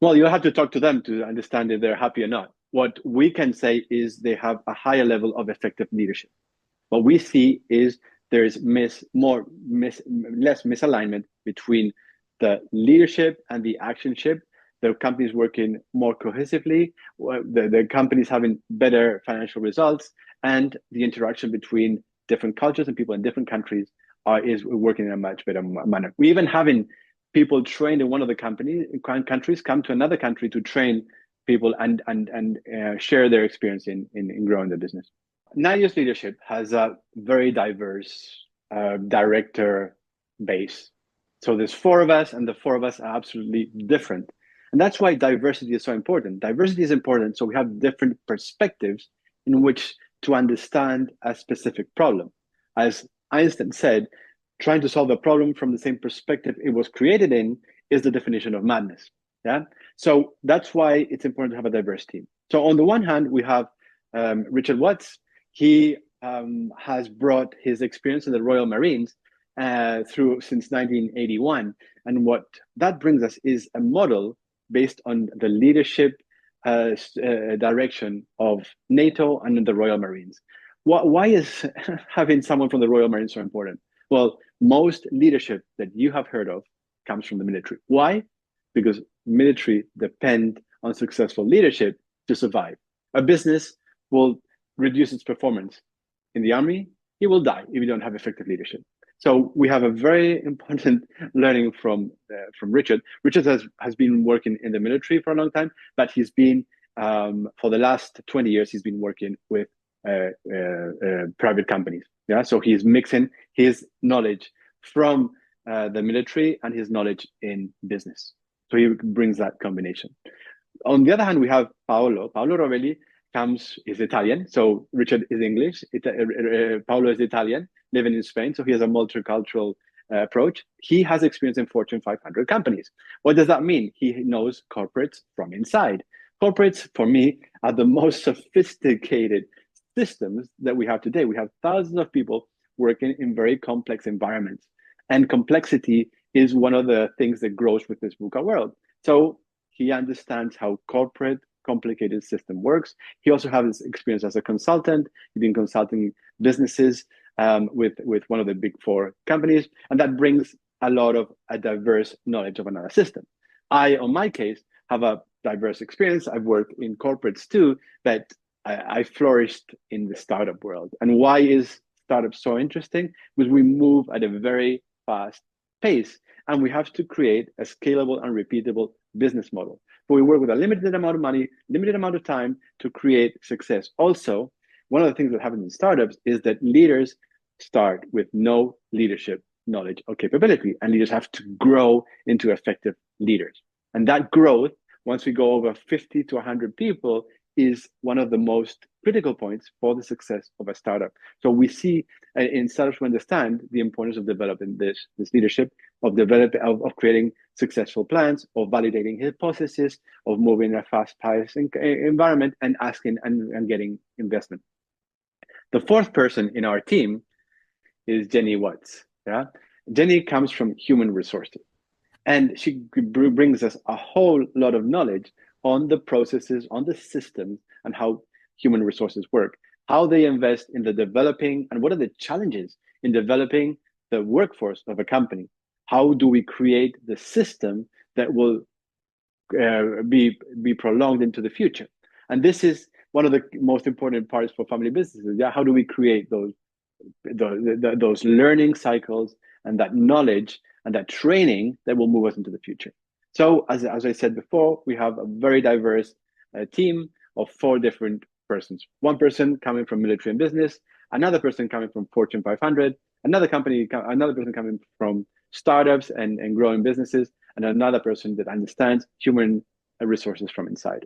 Well, you'll have to talk to them to understand if they're happy or not. What we can say is they have a higher level of effective leadership. What we see is there's less misalignment between the leadership and the actionship. The companies working more cohesively, the companies having better financial results, and the interaction between different cultures and people in different countries is working in a much better manner. We even having people trained in one of the countries come to another country to train people and share their experience in growing the business. Nileus Leadership has a very diverse director base. So there's four of us, and the four of us are absolutely different. And that's why diversity is so important. Diversity is important so we have different perspectives in which to understand a specific problem. As Einstein said, trying to solve a problem from the same perspective it was created in is the definition of madness. Yeah. So that's why it's important to have a diverse team. So on the one hand, we have Richard Watts. He has brought his experience in the Royal Marines through since 1981. And what that brings us is a model based on the leadership direction of NATO and the Royal Marines. Why is having someone from the Royal Marines so important? Well, most leadership that you have heard of comes from the military. Why? Because military depend on successful leadership to survive. A business will reduce its performance. In the army, it will die if you don't have effective leadership. So we have a very important learning from Richard. Richard has been working in the military for a long time, but he's been for the last 20 years he's been working with private companies. Yeah, so he's mixing his knowledge from the military and his knowledge in business. So he brings that combination. On the other hand, we have Paolo. Paolo Rovelli is Italian. So Richard is English. Paolo is Italian, living in Spain. So he has a multicultural approach. He has experience in Fortune 500 companies. What does that mean? He knows corporates from inside. Corporates, for me, are the most sophisticated systems that we have today. We have thousands of people working in very complex environments. And complexity is one of the things that grows with this VUCA world. So he understands how corporate complicated system works. He also has experience as a consultant. He's been consulting businesses with one of the big four companies, and that brings a lot of a diverse knowledge of another system. On my case, have a diverse experience. I've worked in corporates too, but I flourished in the startup world. And why is startup so interesting? Because we move at a very fast pace, and we have to create a scalable and repeatable business model. But we work with a limited amount of money, limited amount of time to create success. Also, one of the things that happens in startups is that leaders start with no leadership knowledge or capability, and leaders have to grow into effective leaders. And that growth, once we go over 50 to 100 people, is one of the most critical points for the success of a startup. So we see in startups, we understand the importance of developing this leadership, of creating successful plans, of validating hypotheses, of moving in a fast-paced environment, and asking and getting investment. The fourth person in our team is Jenny Watts. Yeah, Jenny comes from human resources, and she brings us a whole lot of knowledge on the processes, on the systems, and how human resources work, how they invest in the developing, and what are the challenges in developing the workforce of a company. How do we create the system that will be prolonged into the future? And this is one of the most important parts for family businesses. Yeah, how do we create those learning cycles and that knowledge and that training that will move us into the future? So as I said before, we have a very diverse team of four different persons. One person coming from military and business, another person coming from Fortune 500, another person coming from startups and growing businesses, and another person that understands human resources from inside.